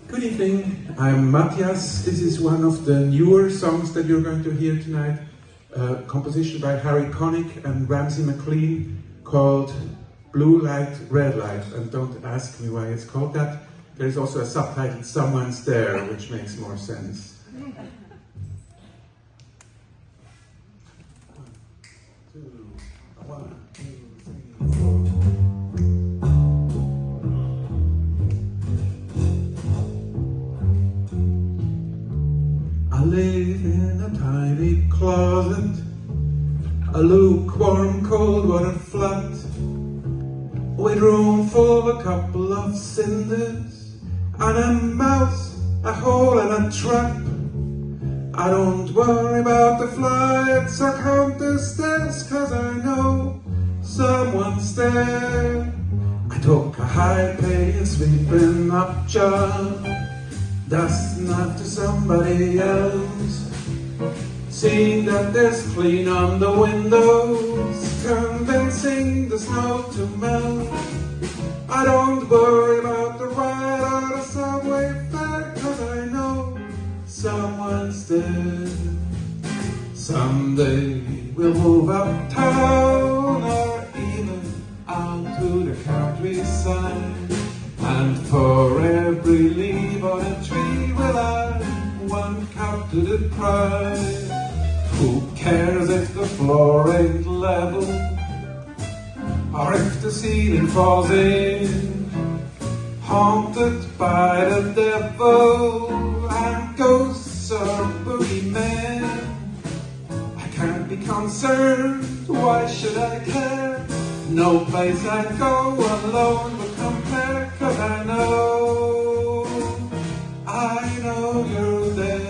Good evening, I'm Matthias. This is one of the newer songs that you're going to hear tonight. Composition by Harry Connick and Ramsey McLean, called Blue Light, Red Light. And don't ask me why it's called that. There is also a subtitle, Someone's There, which makes more sense. One, two, three, four. I live in a tiny closet, a lukewarm cold water flat, with room for a couple of cinders, and a mouse, a hole and a trap. I don't worry about the flights or count the stairs, 'cause I know someone's there. I took a high-paying sweeping up job, dusting after somebody else, seeing that there's clean on the windows, convincing the snow to melt. I don't worry about the ride or the subway fare, 'cause I know someone's there. Someday we'll move uptown or even out to the countryside, and for every leaf on a tree we'll add one cup to the pride. Who cares if the floor ain't level, or if the ceiling falls in? Haunted by the devil and ghosts or boogeymen, I can't be concerned, why should I care? No place I go alone will compare, 'cause I know you're there.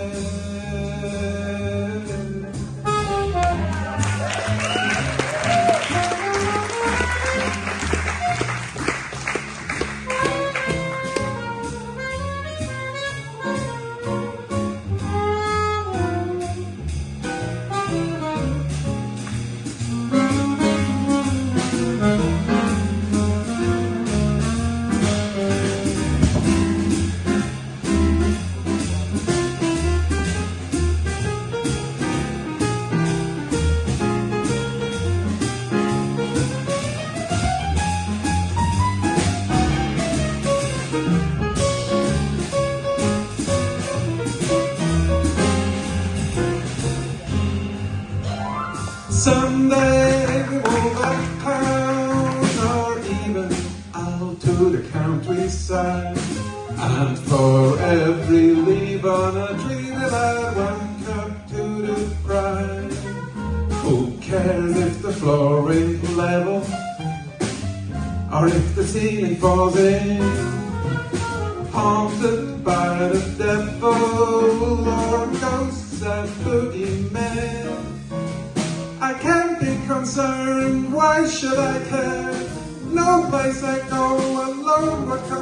Someday we'll back town or even out to the countryside, and for every leaf on a tree we'll add one cup to the pride. Who cares if the floor ain't level, or if the ceiling falls in? Haunted by the devil or ghosts and boogeymen, I can't be concerned, why should I care? No place I go alone will come